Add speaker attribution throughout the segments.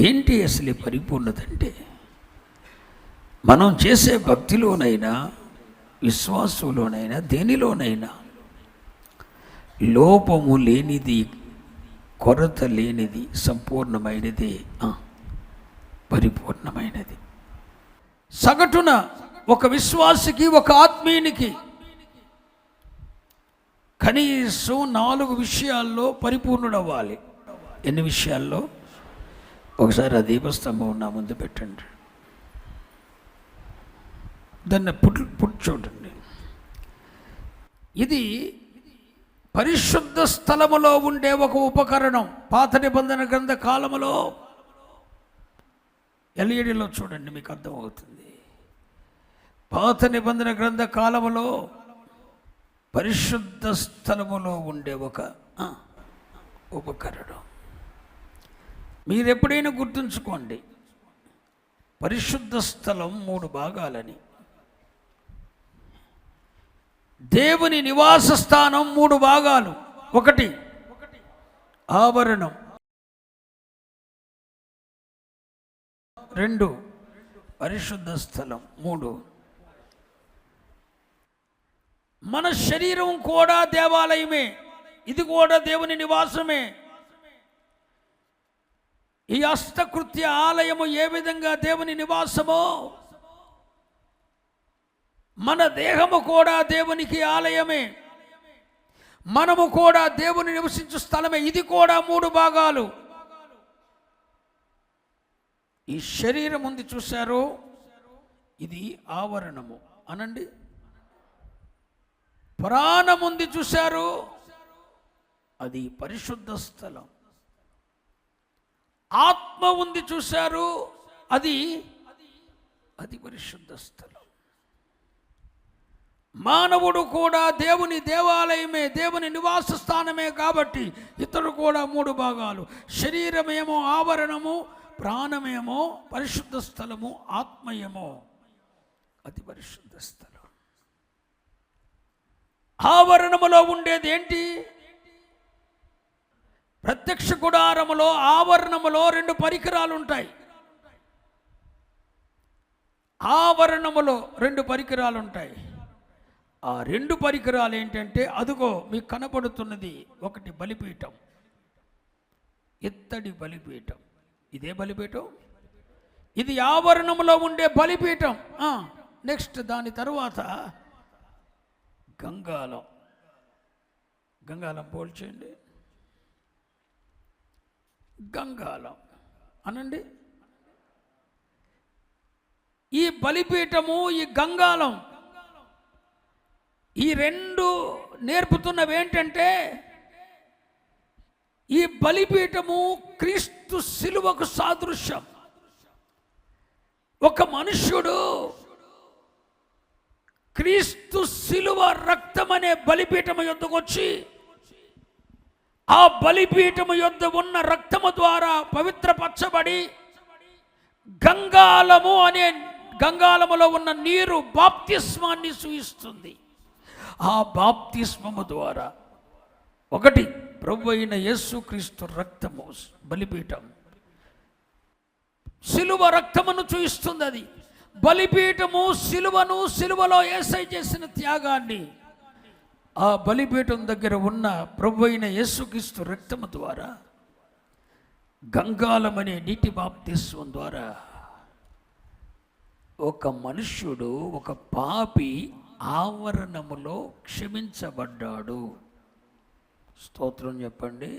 Speaker 1: ఏంటి అసలు పరిపూర్ణత అంటే? మనం చేసే భక్తిలోనైనా విశ్వాసంలోనైనా దేనిలోనైనా లోపము లేనిది, కొరత లేనిది, సంపూర్ణమైనది, పరిపూర్ణమైనది. సగటున ఒక విశ్వాసికి, ఒక ఆత్మీయునికి కనీసం 4 విషయాల్లో పరిపూర్ణుడవ్వాలి. ఎన్ని విషయాల్లో? ఒకసారి ఆ దీపస్తంభం నా ముందు పెట్టండి, దాన్ని పుట్ చూడండి. ఇది పరిశుద్ధ స్థలములో ఉండే ఒక ఉపకరణం. పాత నిబంధన గ్రంథ కాలములో ఎల్ఈడిలో చూడండి, మీకు అర్థమవుతుంది. పాత నిబంధన గ్రంథ కాలములో పరిశుద్ధ స్థలములో ఉండే ఒక ఉపకరణం. మీరు ఎప్పుడైనా గుర్తుంచుకోండి, పరిశుద్ధ స్థలం 3 భాగాలని. దేవుని నివాస స్థానం 3 భాగాలు. 1 ఆవరణం, 2 పరిశుద్ధ స్థలం, 3 మన శరీరం కూడా దేవాలయమే. ఇది కూడా దేవుని నివాసమే. ఈ అష్టకృత్య ఆలయము ఏ విధంగా దేవుని నివాసమో, మన దేహము కూడా దేవునికి ఆలయమే. మనము కూడా దేవుని నివసించు స్థలమే. ఇది కూడా 3 భాగాలు. ఈ శరీరం ఉంది చూశారు, ఇది ఆవరణము అనండి. ప్రాణం ఉంది చూశారు, అది పరిశుద్ధ స్థలం. ఆత్మ ఉంది చూశారు, అది పరిశుద్ధ స్థలం. మానవుడు కూడా దేవుని దేవాలయమే, దేవుని నివాస స్థానమే. కాబట్టి ఇతడు కూడా 3 భాగాలు. శరీరమేమో ఆవరణము, ప్రాణమేమో పరిశుద్ధ స్థలము, ఆత్మయేమో అది పరిశుద్ధ స్థలం. ఆవరణములో ఉండేది ఏంటి? ప్రత్యక్ష గుడారములో ఆవరణములో 2 పరికరాలు ఉంటాయి. ఆవరణములో 2 పరికరాలు ఉంటాయి. ఆ 2 పరికరాలు ఏంటంటే, అదుగో మీకు కనపడుతున్నది. 1 బలిపీఠం, ఇత్తడి బలిపీఠం. ఇదే బలిపీఠం. ఇది ఆవరణములో ఉండే బలిపీఠం. నెక్స్ట్ దాని తరువాత గంగాలం. గంగాలం పోల్చేయండి. గంగాలం అనండి. ఈ బలిపీఠము, ఈ గంగాలం, ఈ 2 నేర్పుతున్నవి ఏంటంటే, ఈ బలిపీఠము క్రీస్తు శిలువకు సాదృశ్యం. ఒక మనుష్యుడు క్రీస్తు శిలువ రక్తం అనే బలిపీఠము యొద్దకు వచ్చి, ఆ బలిపీఠము యొద్ద ఉన్న రక్తము ద్వారా పవిత్రపరచబడి, గంగాలము అనే గంగాలములో ఉన్న నీరు బాప్తిస్మాన్ని సూచిస్తుంది. ఆ బాప్తిస్మము ద్వారా 1 ప్రభు అయిన యేసుక్రీస్తు రక్తము, బలిపీఠం, శిలువ రక్తమును చూయిస్తుంది. అది బలిపీఠము, శిలువను, శిలువలో యేసయ్య చేసిన త్యాగాన్ని, ఆ బలిపీఠం దగ్గర ఉన్న ప్రభు అయిన యేసుక్రీస్తు రక్తము ద్వారా, గంగాలమనే నీటి బాప్తిస్మం ద్వారా ఒక మనుష్యుడు, ఒక పాపి ఆవరణములో క్షమించబడ్డాడు. స్తోత్రం చెప్పండి,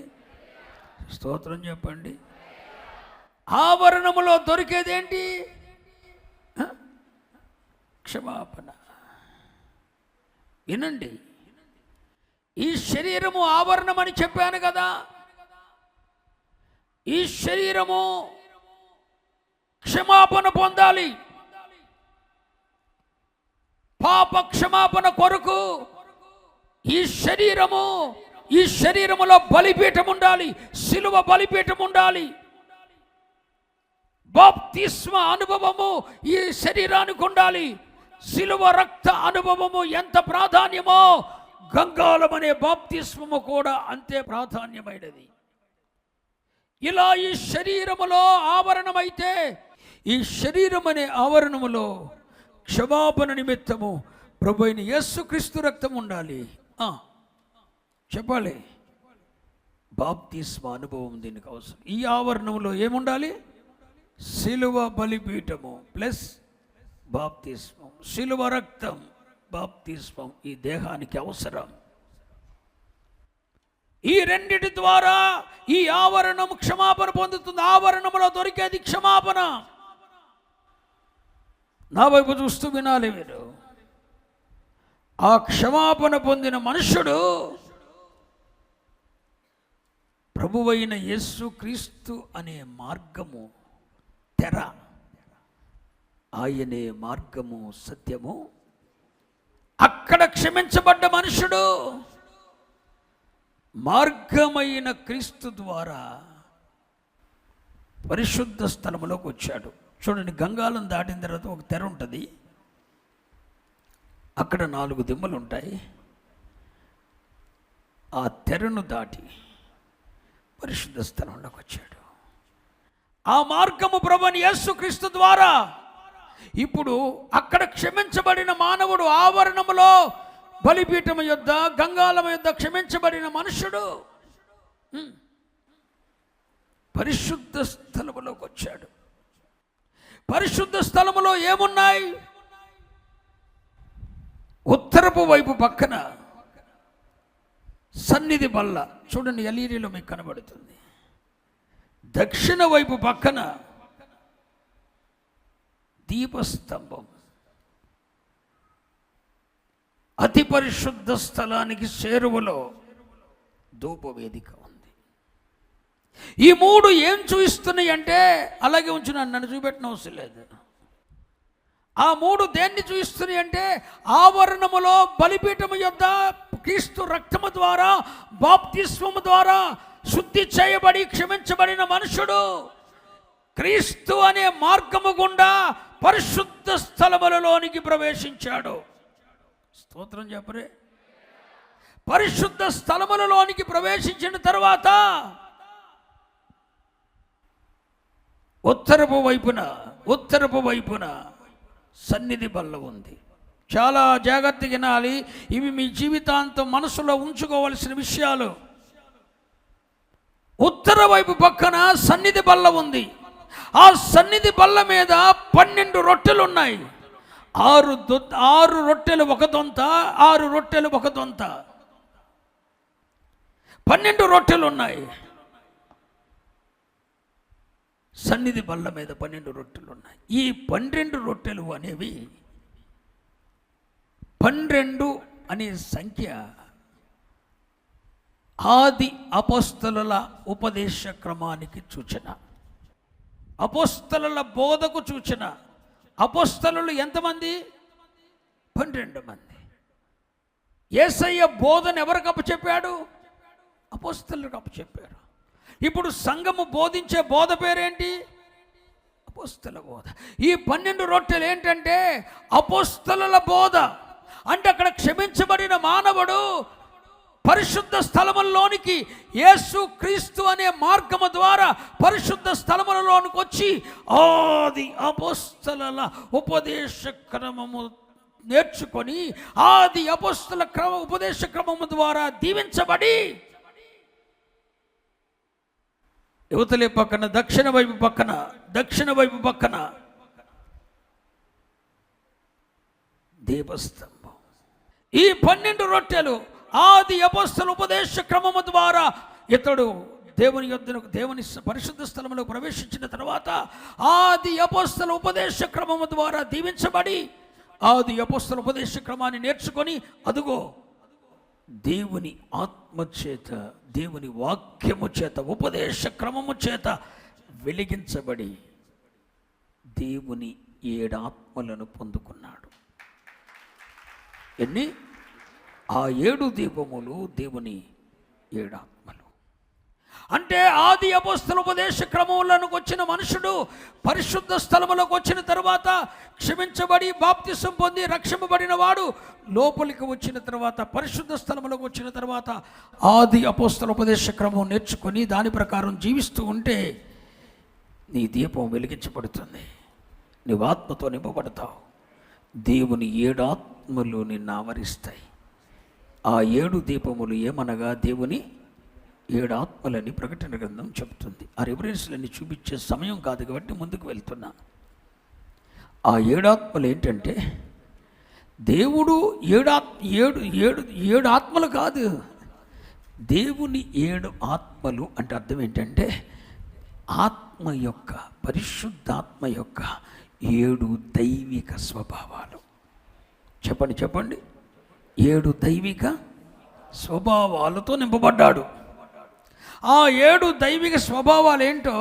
Speaker 1: స్తోత్రం చెప్పండి. ఆవరణములో దొరికేదేంటి? క్షమాపణ. వినండి, ఈ శరీరము ఆవరణమని చెప్పాను కదా. ఈ శరీరము క్షమాపణ పొందాలి. పాప క్షమాపణ కొరకు ఈ శరీరములో బలిపీఠం ఉండాలి, శిలువ బలిపీఠం ఉండాలి. బాప్తిస్మ అనుభవము ఈ శరీరానికి ఉండాలి. శిలువ రక్త అనుభవము ఎంత ప్రాధాన్యమో, గంగాలం అనే బాప్తిస్మము కూడా అంతే ప్రాధాన్యమైనది. ఇలా ఈ శరీరములో ఆవరణమైతే, ఈ శరీరం అనే ఆవరణములో క్షమాపణ నిమిత్తము ప్రభు అయిన యేసుక్రీస్తు రక్తం ఉండాలి. చెప్పాలి. బాప్తిస్మ అనుభవం దీనికి అవసరం. ఈ ఆవరణంలో ఏముండాలి? సిలువ బలిపీఠము ప్లస్ బాప్తిస్మం, సిలువ రక్తం, బాప్తిస్మం ఈ దేహానికి అవసరం. ఈ రెండిటి ద్వారా ఈ ఆవరణం క్షమాపణ పొందుతుంది. ఆవరణంలో దొరికేది క్షమాపణ. నా వైపు చూస్తూ వినాలి మీరు. ఆ క్షమాపణ పొందిన మనుషుడు ప్రభువైన యేసుక్రీస్తు అనే మార్గము తెర. ఆయనే మార్గము, సత్యము. అక్కడ క్షమించబడ్డ మనుషుడు మార్గమైన క్రీస్తు ద్వారా పరిశుద్ధ స్థలములోకి వచ్చాడు. చూడండి, గంగాలం దాటిన తర్వాత ఒక తెర ఉంటుంది. అక్కడ 4 దిమ్మలు ఉంటాయి. ఆ తెరను దాటి పరిశుద్ధ స్థలంలోకి వచ్చాడు. ఆ మార్గము ప్రభువైన యేసుక్రీస్తు ద్వారా. ఇప్పుడు అక్కడ క్షమించబడిన మానవుడు ఆవరణములో బలిపీఠము యొద్ద, గంగాళం యొద్ద క్షమించబడిన మనుషుడు పరిశుద్ధ స్థలములోకి వచ్చాడు. పరిశుద్ధ స్థలములో ఏమున్నాయి? ఉత్తరపు వైపు పక్కన సన్నిధి బల్ల, చూడండి ఎల్ఈడిలో మీకు కనబడుతుంది. దక్షిణ వైపు పక్కన దీపస్తంభం. అతి పరిశుద్ధ స్థలానికి చేరువలో ధూపవేదిక ఉంది. ఈ 3 ఏం చూపిస్తున్నాయి అంటే, అలాగే ఉంచున్నాను, నన్ను చూపెట్టిన అవసరం లేదు. ఆ 3 దేన్ని చూపిస్తున్నాయి అంటే, ఆవరణములో బలిపీఠము యొద్ద క్రీస్తు రక్తము ద్వారా, బాప్తిస్మము ద్వారా శుద్ధి చేయబడి క్షమించబడిన మనుషుడు క్రీస్తు అనే మార్గము గుండా పరిశుద్ధ స్థలములలోనికి ప్రవేశించాడు. స్తోత్రం చెప్పరే. పరిశుద్ధ స్థలములలోనికి ప్రవేశించిన తర్వాత ఉత్తరపు వైపున సన్నిధి బల్ల ఉంది. చాలా జాగ్రత్తగా వినాలి. ఇవి మీ జీవితాంతం మనసులో ఉంచుకోవలసిన విషయాలు. ఉత్తర వైపు పక్కన సన్నిధి బల్ల ఉంది. ఆ సన్నిధి బల్ల మీద 12 రొట్టెలు ఉన్నాయి. 6 రొట్టెలు ఒక దొంత, 6 రొట్టెలు ఒక దొంత, 12 రొట్టెలు ఉన్నాయి. సన్నిధి బల్ల మీద 12 రొట్టెలు ఉన్నాయి. ఈ 12 రొట్టెలు అనేవి 12 అనే సంఖ్య ఆది అపోస్తలుల ఉపదేశ క్రమానికి సూచన, అపోస్తలుల బోధకు సూచన. అపోస్తలులు ఎంతమంది? 12 మంది. యేసయ్య బోధన ఎవరికి అప్పచెప్పాడు? అపోస్తలులకు అప్పచెప్పారు. ఇప్పుడు సంఘము బోధించే బోధ పేరేంటి? అపోస్తల బోధ. ఈ 12 రొట్టెలు ఏంటంటే అపోస్తలుల బోధ. అంటే అక్కడ క్షమించబడిన మానవుడు పరిశుద్ధ స్థలములోనికి యేసు క్రీస్తు అనే మార్గము ద్వారా పరిశుద్ధ స్థలములలోనికి వచ్చి ఆది అపోస్తలుల ఉపదేశ క్రమము నేర్చుకొని ఆది అపోస్తల ఉపదేశ క్రమము ద్వారా దీవించబడి యువతలే పక్కన దక్షిణ వైపు పక్కన దీపస్తంభం. ఈ 12 రొట్టెలు ఆది అపోస్తల ఉపదేశ క్రమము ద్వారా ఇతడు దేవుని పరిశుద్ధ స్థలములో ప్రవేశించిన తర్వాత ఆది అపోస్తల ఉపదేశ క్రమము ద్వారా దీవించబడి ఆది అపోస్తల ఉపదేశ క్రమాన్ని నేర్చుకొని అదుగో దేవుని ఆత్మచేత, దేవుని వాక్యము చేత, ఉపదేశ క్రమము చేత వెలిగించబడి దేవుని 7 ఆత్మలను పొందుకున్నాడు. ఎన్ని? ఆ 7 దీపములు దేవుని 7 ఆత్మలు. అంటే ఆది అపోస్తల ఉపదేశ క్రమంలోకి వచ్చిన మనుషుడు పరిశుద్ధ స్థలములోకి వచ్చిన తర్వాత క్షమించబడి బాప్తిసం పొంది రక్షింపబడిన వాడు లోపలికి వచ్చిన తర్వాత పరిశుద్ధ స్థలములోకి వచ్చిన తర్వాత ఆది అపోస్తల ఉపదేశ క్రమం నేర్చుకొని దాని ప్రకారం జీవిస్తూ ఉంటే నీ దీపం వెలిగించబడుతుంది, నీవు ఆత్మతో నింపబడతావు. దేవుని 7 ఆత్మలు నిన్ను ఆవరిస్తాయి. ఆ 7 దీపములు ఏమనగా దేవుని 7 ఆత్మలని ప్రకటన గ్రంథం చెబుతుంది. ఆ రిఫరెన్స్లన్నీ చూపించే సమయం కాదు కాబట్టి ముందుకు వెళ్తున్నా. ఆ 7 ఆత్మలు ఏంటంటే దేవుడు 7 ఆత్మలు కాదు, దేవుని 7 ఆత్మలు అంటే అర్థం ఏంటంటే ఆత్మ యొక్క పరిశుద్ధాత్మ యొక్క 7 దైవిక స్వభావాలు. చెప్పండి 7 దైవిక స్వభావాలతో నింపబడ్డాడు. ఆ 7 దైవిక స్వభావాలు ఏంటో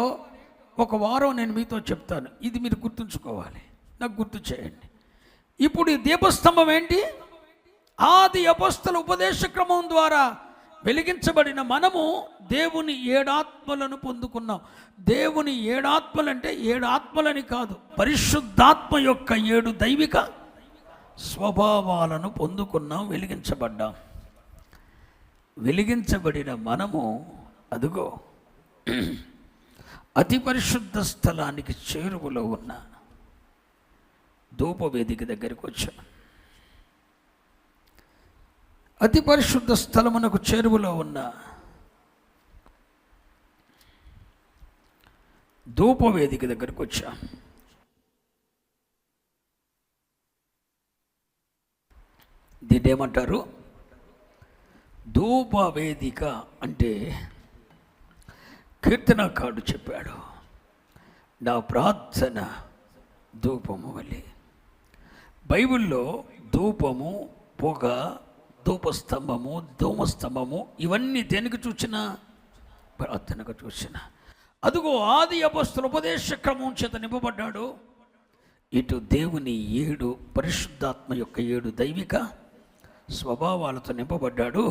Speaker 1: ఒక వారం నేను మీతో చెప్తాను. ఇది మీరు గుర్తుంచుకోవాలి, నాకు గుర్తు చేయండి. ఇప్పుడు ఈ దీపస్తంభం ఏంటి? ఆది అపోస్తల ఉపదేశ క్రమం ద్వారా వెలిగించబడిన మనము దేవుని 7 ఆత్మలను పొందుకున్నాం. దేవుని 7 ఆత్మలు అంటే 7 ఆత్మలని కాదు, పరిశుద్ధాత్మ యొక్క 7 దైవిక స్వభావాలను పొందుకున్నాం, వెలిగించబడ్డాం. వెలిగించబడిన మనము అదుగో అతి పరిశుద్ధ స్థలానికి చేరువలో ఉన్న ధూపవేదిక దగ్గరికి వచ్చాం. అతి పరిశుద్ధ స్థలమునకు చేరువలో ఉన్న ధూపవేదిక దగ్గరికి వచ్చాం. దీన్ని ఏమంటారు? ధూపవేదిక అంటే కీర్తనకారుడు చెప్పాడు, నా ప్రార్థన ధూపము వలె. బైబిల్లో ధూపము, పొగ, ధూపస్తంభము, ధూమస్తంభము ఇవన్నీ దేనికి చూసినా ప్రార్థనగా చూసిన. అదుగో ఆది అపోస్తల ఉపదేశ క్రమం చేత నింపబడ్డాడు. ఇటు దేవుని 7 పరిశుద్ధాత్మ యొక్క 7 దైవిక స్వభావాలతో నింపబడ్డాడు.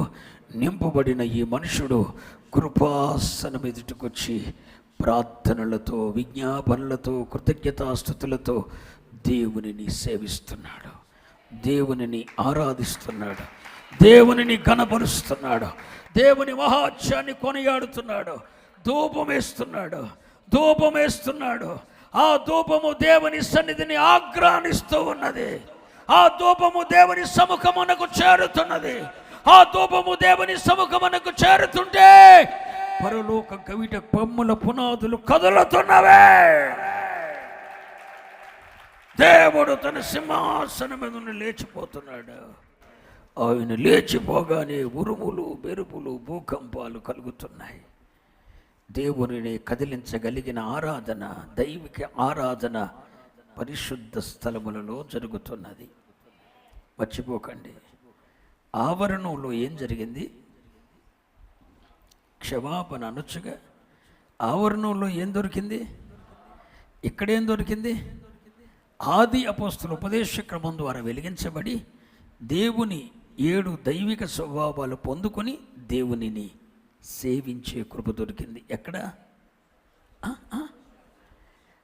Speaker 1: నింపబడిన ఈ మనుషుడు కృపాసనం ఎదుటికొచ్చి ప్రార్థనలతో, విజ్ఞాపనలతో, కృతజ్ఞతాస్తుతులతో దేవునిని సేవిస్తున్నాడు, దేవునిని ఆరాధిస్తున్నాడు, దేవునిని ఘనపరుస్తున్నాడు, దేవుని మహాత్యాన్ని కొనియాడుతున్నాడు, ధూపం వేస్తున్నాడు. ఆ ధూపము దేవుని సన్నిధిని ఆగ్రానిస్తూ ఉన్నది. ఆ ధూపము దేవుని సముఖమునకు చేరుతున్నది. ఆ ధూపము దేవుని సముఖమునకు చేరుతుంటే పరలోక కవిట కొమ్ముల పునాదులు కదులుతున్నవే. దేవుడు తన సింహాసనం మీద లేచిపోతున్నాడు. ఆయన లేచిపోగానే ఉరుములు, మెరుపులు, భూకంపాలు కలుగుతున్నాయి. దేవునిని కదిలించగలిగిన ఆరాధన, దైవిక ఆరాధన పరిశుద్ధ స్థలములలో జరుగుతున్నది. మర్చిపోకండి. ఆవరణంలో ఏం జరిగింది? క్షమాపణ అనొచ్చుగా. ఆవరణంలో ఏం దొరికింది? ఇక్కడేం దొరికింది? ఆది అపోస్తల ఉపదేశ క్రమం ద్వారా వెలిగించబడి దేవుని 7 దైవిక స్వభావాలు పొందుకొని దేవునిని సేవించే కృప దొరికింది. ఎక్కడ?